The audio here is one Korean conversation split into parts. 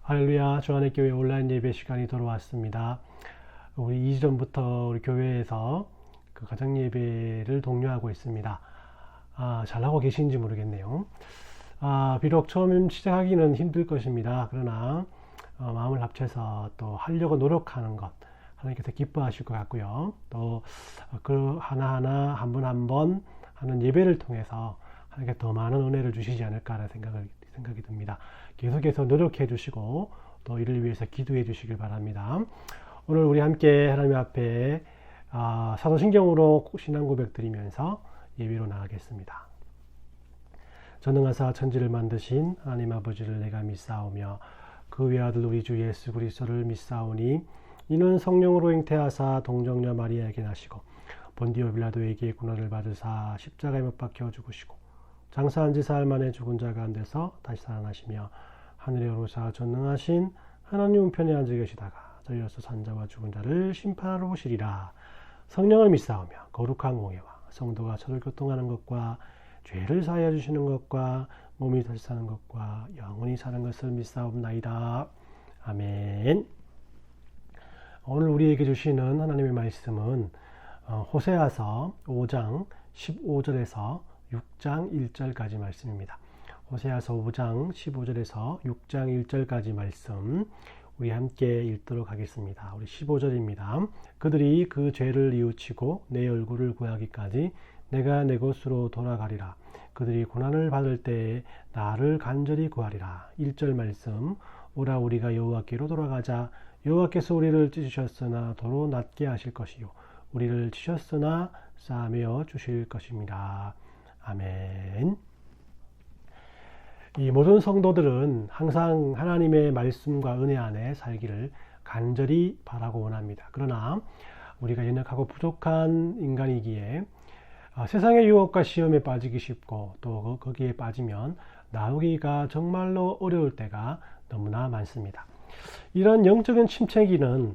할렐루야, 주안의 교회 온라인 예배 시간이 돌아왔습니다. 우리 2주 전부터 우리 교회에서 그 가정 예배를 독려하고 있습니다. 잘하고 계신지 모르겠네요. 비록 처음 시작하기는 힘들 것입니다. 그러나 마음을 합쳐서 또 하려고 노력하는 것 하나님께서 기뻐하실 것 같고요. 또 그 하나하나 한 번 한 번 하는 예배를 통해서 하나님께 더 많은 은혜를 주시지 않을까라는 생각이 듭니다. 계속해서 노력해 주시고 또 이를 위해서 기도해 주시길 바랍니다. 오늘 우리 함께 하나님 앞에 사도신경으로 신앙 고백 드리면서 예배로 나가겠습니다. 전능하사 천지를 만드신 하나님 아버지를 내가 믿사오며 그 외아들 우리 주 예수 그리스도를 믿사오니 이는 성령으로 잉태하사 동정녀 마리아에게 나시고 본디오 빌라도에게 고난을 받으사 십자가에 못 박혀 죽으시고 장사한 지 사흘 만에 죽은 자 가운데서 다시 살아나시며 하늘에 오르사 전능하신 하나님 우편에 앉아 계시다가 저희로서 산자와 죽은 자를 심판하러 오시리라. 성령을 믿사오며 거룩한 공예와 성도가 서로 교통하는 것과 죄를 사하여 주시는 것과 몸이 다시 사는 것과 영원히 사는 것을 믿사옵나이다. 아멘. 오늘 우리에게 주시는 하나님의 말씀은 호세아서 5장 15절에서 6장 1절까지 말씀입니다. 호세아서 5장 15절에서 6장 1절까지 말씀 우리 함께 읽도록 하겠습니다. 우리 15절입니다. 그들이 그 죄를 뉘우치고 내 얼굴을 구하기까지 내가 내 곳으로 돌아가리라. 그들이 고난을 받을 때에 나를 간절히 구하리라. 1절 말씀 오라 우리가 여호와께로 돌아가자. 여호와께서 우리를 찢으셨으나 도로 낫게 하실 것이요 우리를 치셨으나 싸매어 주실 것입니다. 아멘. 이 모든 성도들은 항상 하나님의 말씀과 은혜 안에 살기를 간절히 바라고 원합니다. 그러나 우리가 연약하고 부족한 인간이기에 세상의 유혹과 시험에 빠지기 쉽고 또 거기에 빠지면 나오기가 정말로 어려울 때가 너무나 많습니다. 이런 영적인 침체기는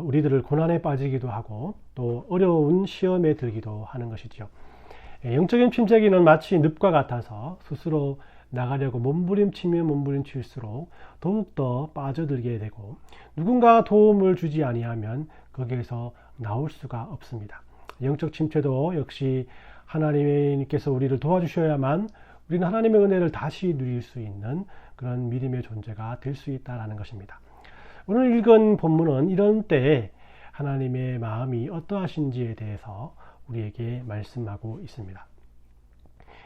우리들을 고난에 빠지기도 하고 또 어려운 시험에 들기도 하는 것이지요. 영적인 침체기는 마치 늪과 같아서 스스로 나가려고 몸부림치면 몸부림칠수록 더욱더 빠져들게 되고 누군가 도움을 주지 아니하면 거기에서 나올 수가 없습니다. 영적 침체도 역시 하나님께서 우리를 도와주셔야만 우리는 하나님의 은혜를 다시 누릴 수 있는 그런 믿음의 존재가 될 수 있다는 것입니다. 오늘 읽은 본문은 이런 때에 하나님의 마음이 어떠하신지에 대해서 우리에게 말씀하고 있습니다.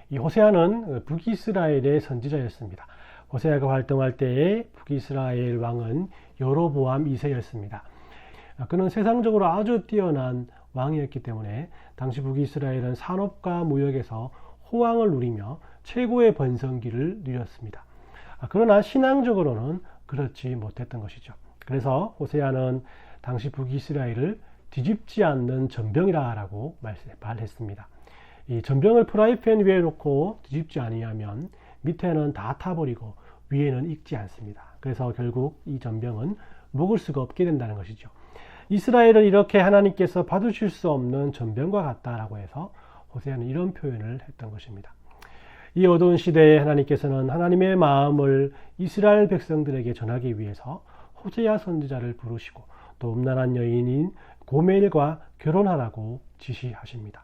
이 호세아는 북이스라엘의 선지자였습니다. 호세아가 활동할 때에 북이스라엘 왕은 여로보암 2세였습니다. 그는 세상적으로 아주 뛰어난 왕이었기 때문에 당시 북이스라엘은 산업과 무역에서 호황을 누리며 최고의 번성기를 누렸습니다. 그러나 신앙적으로는 그렇지 못했던 것이죠. 그래서 호세아는 당시 북이스라엘을 뒤집지 않는 전병이라고 말했습니다. 이 전병을 프라이팬 위에 놓고 뒤집지 아니하면 밑에는 다 타버리고 위에는 익지 않습니다. 그래서 결국 이 전병은 먹을 수가 없게 된다는 것이죠. 이스라엘은 이렇게 하나님께서 받으실 수 없는 전병과 같다라고 해서 호세아는 이런 표현을 했던 것입니다. 이 어두운 시대에 하나님께서는 하나님의 마음을 이스라엘 백성들에게 전하기 위해서 호세아 선지자를 부르시고 또 음란한 여인인 고멜과 결혼하라고 지시하십니다.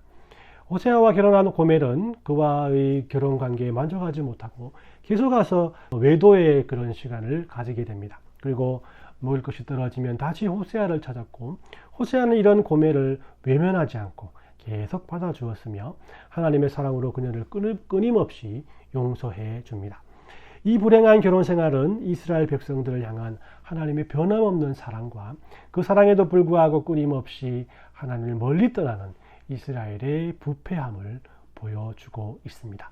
호세아와 결혼한 고멜은 그와의 결혼 관계에 만족하지 못하고 계속 가서 외도의 그런 시간을 가지게 됩니다. 그리고 먹을 것이 떨어지면 다시 호세아를 찾았고 호세아는 이런 고멜을 외면하지 않고 계속 받아주었으며 하나님의 사랑으로 그녀를 끊임없이 용서해 줍니다. 이 불행한 결혼 생활은 이스라엘 백성들을 향한 하나님의 변함없는 사랑과 그 사랑에도 불구하고 끊임없이 하나님을 멀리 떠나는 이스라엘의 부패함을 보여주고 있습니다.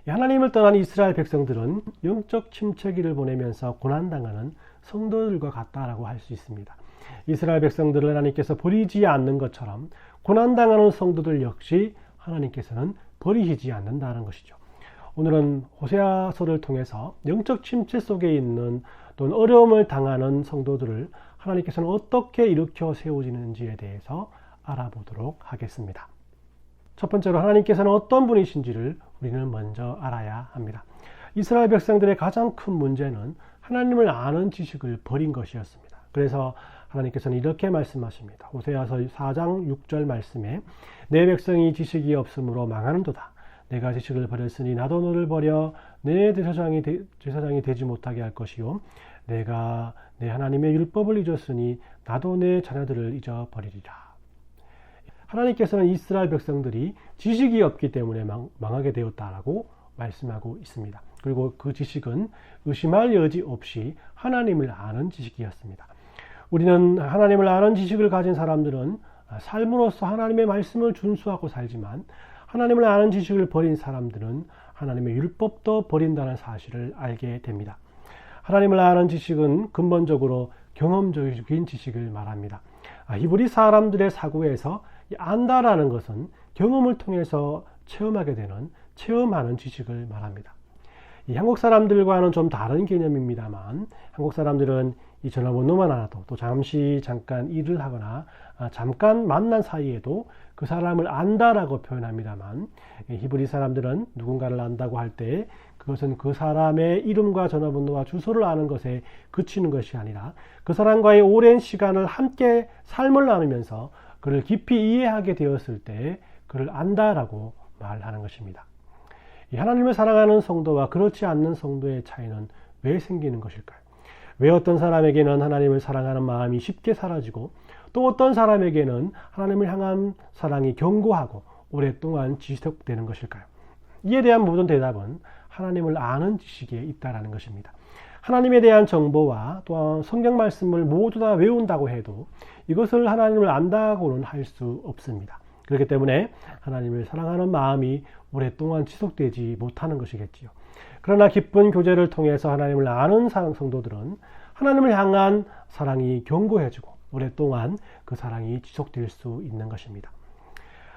하나님을 떠난 이스라엘 백성들은 영적 침체기를 보내면서 고난당하는 성도들과 같다라고 할 수 있습니다. 이스라엘 백성들을 하나님께서 버리지 않는 것처럼 고난당하는 성도들 역시 하나님께서는 버리시지 않는다는 것이죠. 오늘은 호세아서를 통해서 영적 침체 속에 있는 또는 어려움을 당하는 성도들을 하나님께서는 어떻게 일으켜 세우시는지에 대해서 알아보도록 하겠습니다. 첫 번째로 하나님께서는 어떤 분이신지를 우리는 먼저 알아야 합니다. 이스라엘 백성들의 가장 큰 문제는 하나님을 아는 지식을 버린 것이었습니다. 그래서 하나님께서는 이렇게 말씀하십니다. 호세아서 4장 6절 말씀에 내 백성이 지식이 없으므로 망하는도다. 내가 지식을 버렸으니 나도 너를 버려 내 제사장이 되지 못하게 할 것이요 내가 내 하나님의 율법을 잊었으니 나도 내 자녀들을 잊어버리리라. 하나님께서는 이스라엘 백성들이 지식이 없기 때문에 망하게 되었다라고 말씀하고 있습니다. 그리고 그 지식은 의심할 여지 없이 하나님을 아는 지식이었습니다. 우리는 하나님을 아는 지식을 가진 사람들은 삶으로서 하나님의 말씀을 준수하고 살지만 하나님을 아는 지식을 버린 사람들은 하나님의 율법도 버린다는 사실을 알게 됩니다. 하나님을 아는 지식은 근본적으로 경험적인 지식을 말합니다. 히브리 사람들의 사고에서 안다라는 것은 경험을 통해서 체험하게 되는 체험하는 지식을 말합니다. 이 한국 사람들과는 좀 다른 개념입니다만 한국 사람들은 이 전화번호만 알아도 또 잠깐 일을 하거나 잠깐 만난 사이에도 그 사람을 안다라고 표현합니다만 히브리 사람들은 누군가를 안다고 할 때 그것은 그 사람의 이름과 전화번호와 주소를 아는 것에 그치는 것이 아니라 그 사람과의 오랜 시간을 함께 삶을 나누면서 그를 깊이 이해하게 되었을 때 그를 안다라고 말하는 것입니다. 하나님을 사랑하는 성도와 그렇지 않는 성도의 차이는 왜 생기는 것일까요? 왜 어떤 사람에게는 하나님을 사랑하는 마음이 쉽게 사라지고 또 어떤 사람에게는 하나님을 향한 사랑이 견고하고 오랫동안 지속되는 것일까요? 이에 대한 모든 대답은 하나님을 아는 지식에 있다는 것입니다. 하나님에 대한 정보와 또한 성경 말씀을 모두 다 외운다고 해도 이것을 하나님을 안다고는 할 수 없습니다. 그렇기 때문에 하나님을 사랑하는 마음이 오랫동안 지속되지 못하는 것이겠지요. 그러나 기쁜 교제를 통해서 하나님을 아는 성도들은 하나님을 향한 사랑이 견고해지고 오랫동안 그 사랑이 지속될 수 있는 것입니다.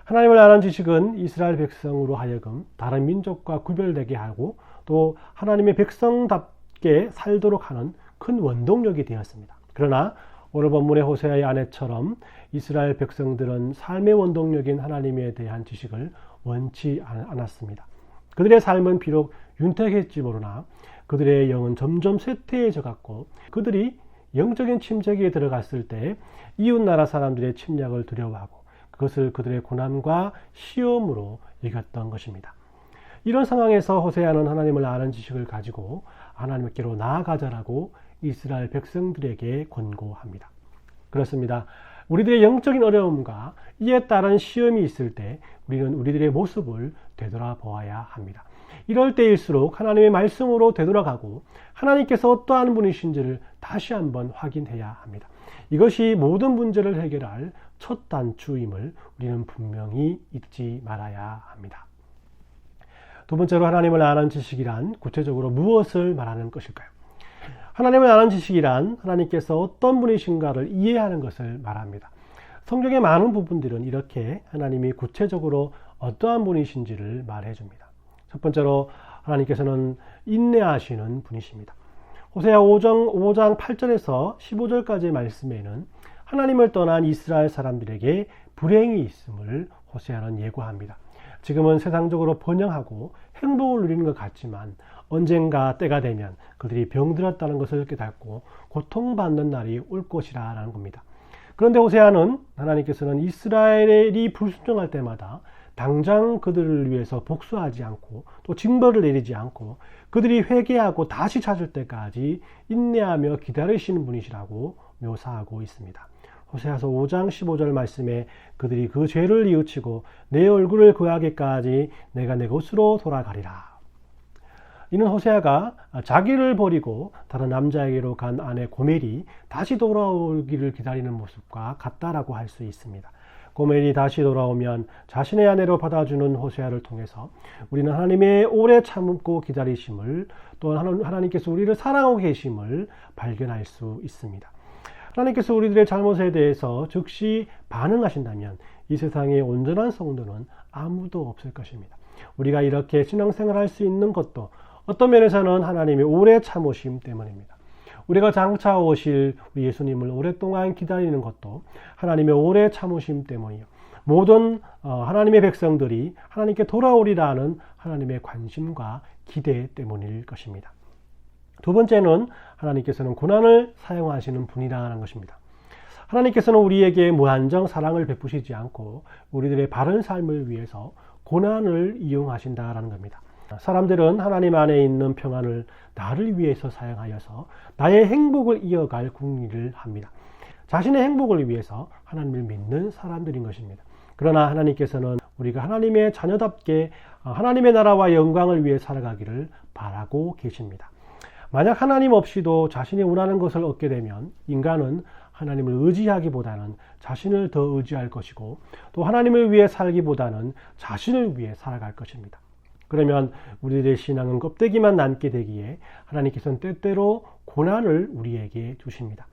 하나님을 아는 지식은 이스라엘 백성으로 하여금 다른 민족과 구별되게 하고 또 하나님의 백성답게 살도록 하는 큰 원동력이 되었습니다. 그러나 오늘 본문의 호세아의 아내처럼 이스라엘 백성들은 삶의 원동력인 하나님에 대한 지식을 원치 않았습니다. 그들의 삶은 비록 윤택했지 모르나 그들의 영은 점점 쇠퇴해져 갔고 그들이 영적인 침체기에 들어갔을 때 이웃나라 사람들의 침략을 두려워하고 그것을 그들의 고난과 시험으로 여겼던 것입니다. 이런 상황에서 호세아는 하나님을 아는 지식을 가지고 하나님께로 나아가자라고 이스라엘 백성들에게 권고합니다. 그렇습니다. 우리들의 영적인 어려움과 이에 따른 시험이 있을 때 우리는 우리들의 모습을 되돌아보아야 합니다. 이럴 때일수록 하나님의 말씀으로 되돌아가고 하나님께서 어떠한 분이신지를 다시 한번 확인해야 합니다. 이것이 모든 문제를 해결할 첫 단추임을 우리는 분명히 잊지 말아야 합니다. 두 번째로 하나님을 아는 지식이란 구체적으로 무엇을 말하는 것일까요? 하나님을 아는 지식이란 하나님께서 어떤 분이신가를 이해하는 것을 말합니다. 성경의 많은 부분들은 이렇게 하나님이 구체적으로 어떠한 분이신지를 말해줍니다. 첫 번째로 하나님께서는 인내하시는 분이십니다. 호세아 5장 8절에서 15절까지의 말씀에는 하나님을 떠난 이스라엘 사람들에게 불행이 있음을 호세아는 예고합니다. 지금은 세상적으로 번영하고 행복을 누리는 것 같지만 언젠가 때가 되면 그들이 병들었다는 것을 깨닫고 고통받는 날이 올 것이라 라는 겁니다. 그런데 호세아는 하나님께서는 이스라엘이 불순종할 때마다 당장 그들을 위해서 복수하지 않고 또 징벌을 내리지 않고 그들이 회개하고 다시 찾을 때까지 인내하며 기다리시는 분이시라고 묘사하고 있습니다. 호세아서 5장 15절 말씀에 그들이 그 죄를 뉘우치고 내 얼굴을 구하기까지 내가 내 곳으로 돌아가리라. 이는 호세아가 자기를 버리고 다른 남자에게로 간 아내 고멜이 다시 돌아오기를 기다리는 모습과 같다라고 할 수 있습니다. 고멜이 다시 돌아오면 자신의 아내로 받아주는 호세아를 통해서 우리는 하나님의 오래 참고 기다리심을 또 하나님께서 우리를 사랑하고 계심을 발견할 수 있습니다. 하나님께서 우리들의 잘못에 대해서 즉시 반응하신다면 이 세상에 온전한 성도는 아무도 없을 것입니다. 우리가 이렇게 신앙생활할 수 있는 것도 어떤 면에서는 하나님의 오래 참으심 때문입니다. 우리가 장차 오실 우리 예수님을 오랫동안 기다리는 것도 하나님의 오래 참으심 때문이요. 모든 하나님의 백성들이 하나님께 돌아오리라는 하나님의 관심과 기대 때문일 것입니다. 두 번째는 하나님께서는 고난을 사용하시는 분이라는 것입니다. 하나님께서는 우리에게 무한정 사랑을 베푸시지 않고 우리들의 바른 삶을 위해서 고난을 이용하신다라는 겁니다. 사람들은 하나님 안에 있는 평안을 나를 위해서 사용하여서 나의 행복을 이어갈 궁리를 합니다. 자신의 행복을 위해서 하나님을 믿는 사람들인 것입니다. 그러나 하나님께서는 우리가 하나님의 자녀답게 하나님의 나라와 영광을 위해 살아가기를 바라고 계십니다. 만약 하나님 없이도 자신이 원하는 것을 얻게 되면 인간은 하나님을 의지하기보다는 자신을 더 의지할 것이고 또 하나님을 위해 살기보다는 자신을 위해 살아갈 것입니다. 그러면 우리들의 신앙은 껍데기만 남게 되기에 하나님께서는 때때로 고난을 우리에게 주십니다.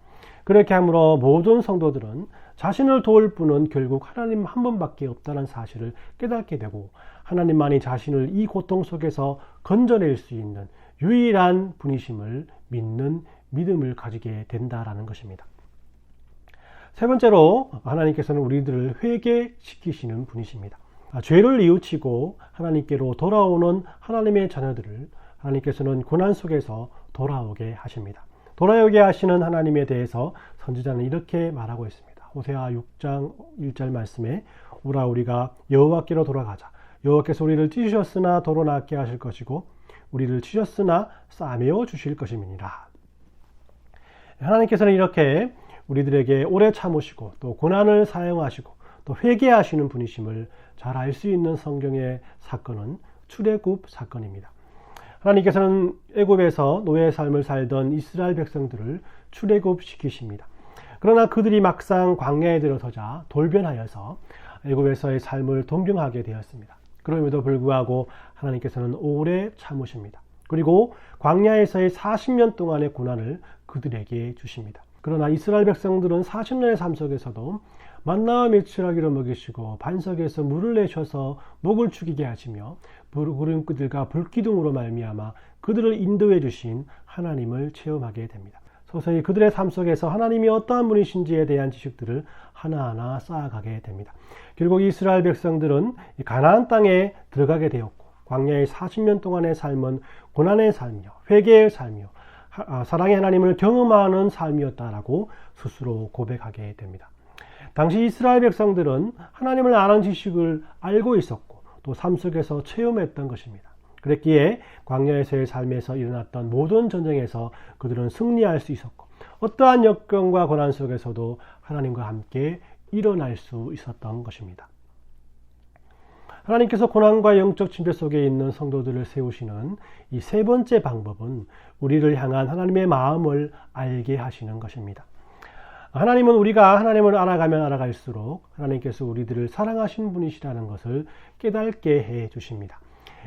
그렇게 함으로 모든 성도들은 자신을 도울 분은 결국 하나님 한 분밖에 없다는 사실을 깨닫게 되고 하나님만이 자신을 이 고통 속에서 건져낼 수 있는 유일한 분이심을 믿는 믿음을 가지게 된다라는 것입니다. 세 번째로 하나님께서는 우리들을 회개시키시는 분이십니다. 죄를 뉘우치고 하나님께로 돌아오는 하나님의 자녀들을 하나님께서는 고난 속에서 돌아오게 하십니다. 돌아오게 하시는 하나님에 대해서 선지자는 이렇게 말하고 있습니다. 호세아 6장 1절 말씀에 오라 우리가 여호와께로 돌아가자. 여호와께서 우리를 찢으셨으나 도로 낫게 하실 것이고 우리를 치셨으나 싸매어 주실 것임이니라. 하나님께서는 이렇게 우리들에게 오래 참으시고 또 고난을 사용하시고 또 회개하시는 분이심을 잘 알 수 있는 성경의 사건은 출애굽 사건입니다. 하나님께서는 애굽에서 노예의 삶을 살던 이스라엘 백성들을 출애굽시키십니다. 그러나 그들이 막상 광야에 들어서자 돌변하여서 애굽에서의 삶을 동경하게 되었습니다. 그럼에도 불구하고 하나님께서는 오래 참으십니다. 그리고 광야에서의 40년 동안의 고난을 그들에게 주십니다. 그러나 이스라엘 백성들은 40년의 삶 속에서도 만나와 메추라기로 먹이시고 반석에서 물을 내셔서 목을 축이게 하시며 구름들과 불기둥으로 말미암아 그들을 인도해 주신 하나님을 체험하게 됩니다. 서서히 그들의 삶 속에서 하나님이 어떠한 분이신지에 대한 지식들을 하나하나 쌓아가게 됩니다. 결국 이스라엘 백성들은 가나안 땅에 들어가게 되었고 광야의 40년 동안의 삶은 고난의 삶이요 회개의 삶이요 사랑의 하나님을 경험하는 삶이었다라고 스스로 고백하게 됩니다. 당시 이스라엘 백성들은 하나님을 아는 지식을 알고 있었고 또 삶 속에서 체험했던 것입니다. 그랬기에 광야에서의 삶에서 일어났던 모든 전쟁에서 그들은 승리할 수 있었고 어떠한 역경과 고난 속에서도 하나님과 함께 일어날 수 있었던 것입니다. 하나님께서 고난과 영적 침체 속에 있는 성도들을 세우시는 이 세 번째 방법은 우리를 향한 하나님의 마음을 알게 하시는 것입니다. 하나님은 우리가 하나님을 알아가면 알아갈수록 하나님께서 우리들을 사랑하신 분이시라는 것을 깨닫게 해 주십니다.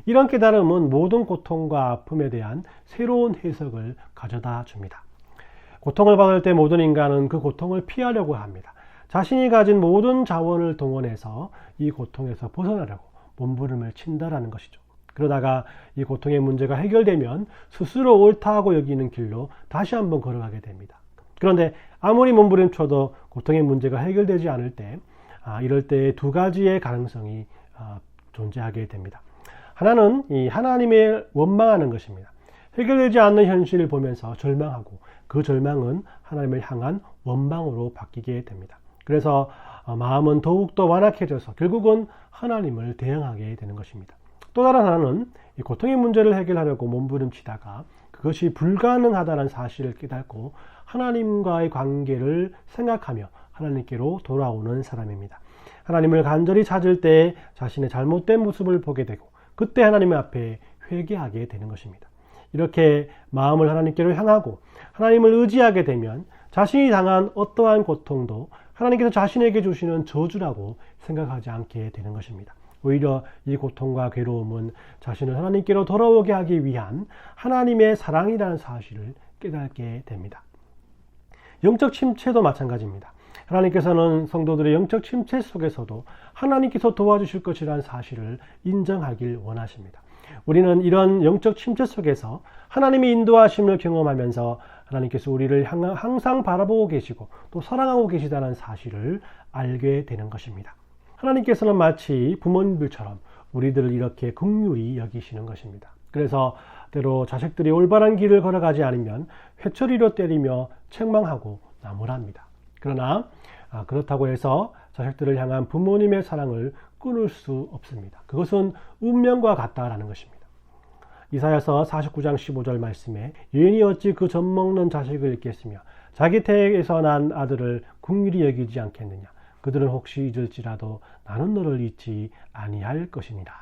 이런 깨달음은 모든 고통과 아픔에 대한 새로운 해석을 가져다 줍니다. 고통을 받을 때 모든 인간은 그 고통을 피하려고 합니다. 자신이 가진 모든 자원을 동원해서 이 고통에서 벗어나려고 몸부림을 친다라는 것이죠. 그러다가 이 고통의 문제가 해결되면 스스로 옳다고 여기는 길로 다시 한번 걸어가게 됩니다. 그런데 아무리 몸부림쳐도 고통의 문제가 해결되지 않을 때 이럴 때 두 가지의 가능성이 존재하게 됩니다. 하나는 이 하나님을 원망하는 것입니다. 해결되지 않는 현실을 보면서 절망하고 그 절망은 하나님을 향한 원망으로 바뀌게 됩니다. 그래서 마음은 더욱더 완악해져서 결국은 하나님을 대항하게 되는 것입니다. 또 다른 하나는 이 고통의 문제를 해결하려고 몸부림치다가 그것이 불가능하다는 사실을 깨닫고 하나님과의 관계를 생각하며 하나님께로 돌아오는 사람입니다. 하나님을 간절히 찾을 때 자신의 잘못된 모습을 보게 되고 그때 하나님 앞에 회개하게 되는 것입니다. 이렇게 마음을 하나님께로 향하고 하나님을 의지하게 되면 자신이 당한 어떠한 고통도 하나님께서 자신에게 주시는 저주라고 생각하지 않게 되는 것입니다. 오히려 이 고통과 괴로움은 자신을 하나님께로 돌아오게 하기 위한 하나님의 사랑이라는 사실을 깨닫게 됩니다. 영적 침체도 마찬가지입니다. 하나님께서는 성도들의 영적 침체 속에서도 하나님께서 도와주실 것이라는 사실을 인정하길 원하십니다. 우리는 이런 영적 침체 속에서 하나님의 인도하심을 경험하면서 하나님께서 우리를 항상 바라보고 계시고 또 사랑하고 계시다는 사실을 알게 되는 것입니다. 하나님께서는 마치 부모님들처럼 우리들을 이렇게 긍휼히 여기시는 것입니다. 그래서 때로 자식들이 올바른 길을 걸어가지 않으면 회초리로 때리며 책망하고 나무랍니다. 그러나 그렇다고 해서 자식들을 향한 부모님의 사랑을 끊을 수 없습니다. 그것은 운명과 같다라는 것입니다. 이사야서 49장 15절 말씀에 여인이 어찌 그 젖먹는 자식을 잊겠으며 자기 태에서 난 아들을 긍휼히 여기지 않겠느냐. 그들은 혹시 잊을지라도 나는 너를 잊지 아니할 것이니라.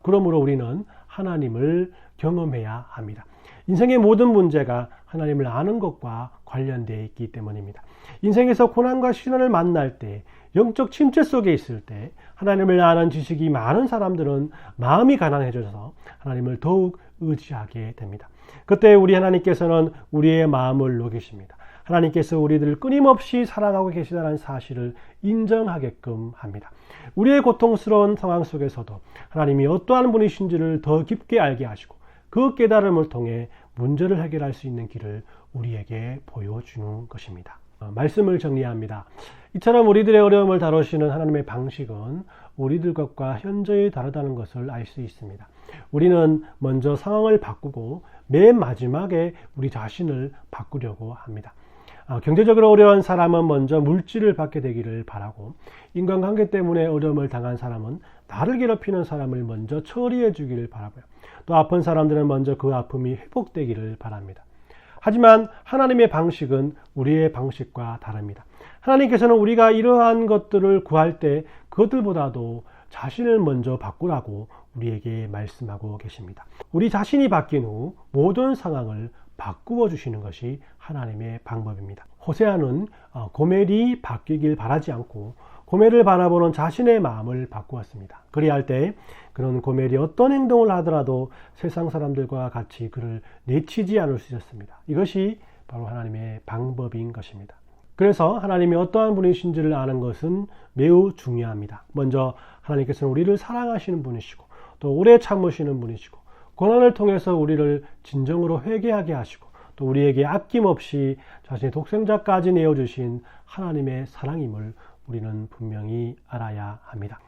그러므로 우리는 하나님을 경험해야 합니다. 인생의 모든 문제가 하나님을 아는 것과 관련되어 있기 때문입니다. 인생에서 고난과 시련을 만날 때, 영적 침체 속에 있을 때 하나님을 아는 지식이 많은 사람들은 마음이 가난해져서 하나님을 더욱 의지하게 됩니다. 그때 우리 하나님께서는 우리의 마음을 녹이십니다. 하나님께서 우리들을 끊임없이 사랑하고 계시다는 사실을 인정하게끔 합니다. 우리의 고통스러운 상황 속에서도 하나님이 어떠한 분이신지를 더 깊게 알게 하시고 그 깨달음을 통해 문제를 해결할 수 있는 길을 우리에게 보여주는 것입니다. 말씀을 정리합니다. 이처럼 우리들의 어려움을 다루시는 하나님의 방식은 우리들 것과 현저히 다르다는 것을 알 수 있습니다. 우리는 먼저 상황을 바꾸고 맨 마지막에 우리 자신을 바꾸려고 합니다. 경제적으로 어려운 사람은 먼저 물질을 받게 되기를 바라고, 인간관계 때문에 어려움을 당한 사람은 나를 괴롭히는 사람을 먼저 처리해 주기를 바라고요. 또 아픈 사람들은 먼저 그 아픔이 회복되기를 바랍니다. 하지만 하나님의 방식은 우리의 방식과 다릅니다. 하나님께서는 우리가 이러한 것들을 구할 때 그것들보다도 자신을 먼저 바꾸라고 우리에게 말씀하고 계십니다. 우리 자신이 바뀐 후 모든 상황을 바꾸어 주시는 것이 하나님의 방법입니다. 호세아는 고멜이 바뀌길 바라지 않고 고멜을 바라보는 자신의 마음을 바꾸었습니다. 그리할 때 그런 고멜이 어떤 행동을 하더라도 세상 사람들과 같이 그를 내치지 않을 수 있었습니다. 이것이 바로 하나님의 방법인 것입니다. 그래서 하나님이 어떠한 분이신지를 아는 것은 매우 중요합니다. 먼저 하나님께서는 우리를 사랑하시는 분이시고 또 오래 참으시는 분이시고 고난을 통해서 우리를 진정으로 회개하게 하시고 또 우리에게 아낌없이 자신의 독생자까지 내어주신 하나님의 사랑임을 우리는 분명히 알아야 합니다.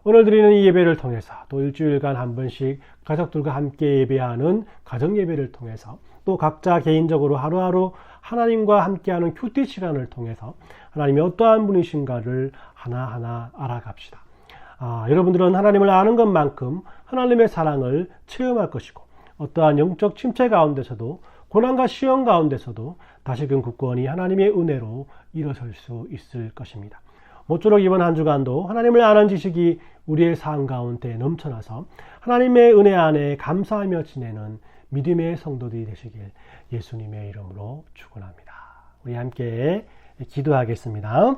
오늘 드리는 이 예배를 통해서 또 일주일간 한 번씩 가족들과 함께 예배하는 가정 예배를 통해서 또 각자 개인적으로 하루하루 하나님과 함께하는 큐티 시간을 통해서 하나님이 어떠한 분이신가를 하나하나 알아갑시다. 여러분들은 하나님을 아는 것만큼 하나님의 사랑을 체험할 것이고 어떠한 영적 침체 가운데서도 고난과 시험 가운데서도 다시금 굳건히 하나님의 은혜로 일어설 수 있을 것입니다. 모쪼록 이번 한 주간도 하나님을 아는 지식이 우리의 삶 가운데 넘쳐나서 하나님의 은혜 안에 감사하며 지내는 믿음의 성도들이 되시길 예수님의 이름으로 축원합니다. 우리 함께 기도하겠습니다.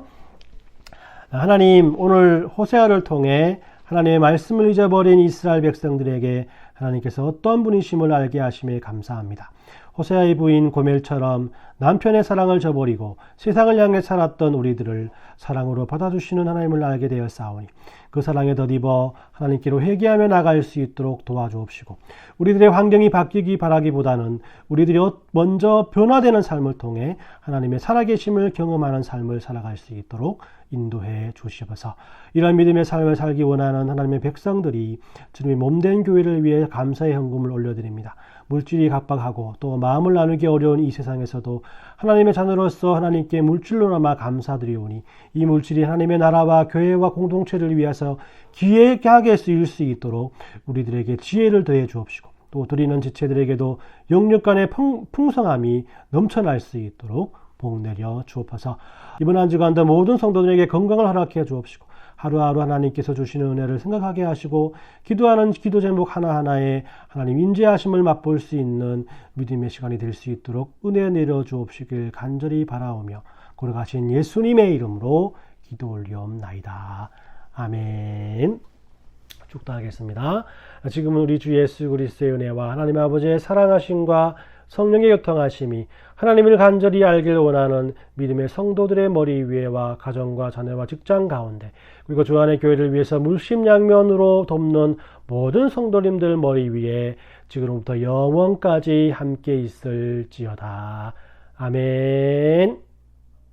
하나님, 오늘 호세아를 통해 하나님의 말씀을 잊어버린 이스라엘 백성들에게 하나님께서 어떤 분이심을 알게 하심에 감사합니다. 호세아의 부인 고멜처럼 남편의 사랑을 저버리고 세상을 향해 살았던 우리들을 사랑으로 받아주시는 하나님을 알게 되었사오니 그 사랑에 덧입어 하나님께로 회개하며 나갈 수 있도록 도와주옵시고 우리들의 환경이 바뀌기 바라기보다는 우리들이 먼저 변화되는 삶을 통해 하나님의 살아계심을 경험하는 삶을 살아갈 수 있도록 인도해 주시옵소서. 이런 믿음의 삶을 살기 원하는 하나님의 백성들이 주님의 몸된 교회를 위해 감사의 헌금을 올려드립니다. 물질이 각박하고 또 마음을 나누기 어려운 이 세상에서도 하나님의 자녀로서 하나님께 물질로나마 감사드리오니 이 물질이 하나님의 나라와 교회와 공동체를 위해서 귀하게 쓰일 수 있도록 우리들에게 지혜를 더해 주옵시고 또 드리는 지체들에게도 영육 간의 풍성함이 넘쳐날 수 있도록 복 내려 주옵소서. 이번 한 주간도 모든 성도들에게 건강을 허락해 주옵시고 하루하루 하나님께서 주시는 은혜를 생각하게 하시고 기도하는 기도 제목 하나하나에 하나님 인재하심을 맛볼 수 있는 믿음의 시간이 될 수 있도록 은혜 내려 주옵시길 간절히 바라오며 걸어가신 예수님의 이름으로 기도 올리옵나이다. 아멘. 축도하겠습니다. 지금은 우리 주 예수 그리스도의 은혜와 하나님 아버지의 사랑하심과 성령의 교통하심이 하나님을 간절히 알길 원하는 믿음의 성도들의 머리 위에와 가정과 자녀와 직장 가운데 그리고 주 안의 교회를 위해서 물심양면으로 돕는 모든 성도님들 머리 위에 지금부터 영원까지 함께 있을지어다. 아멘.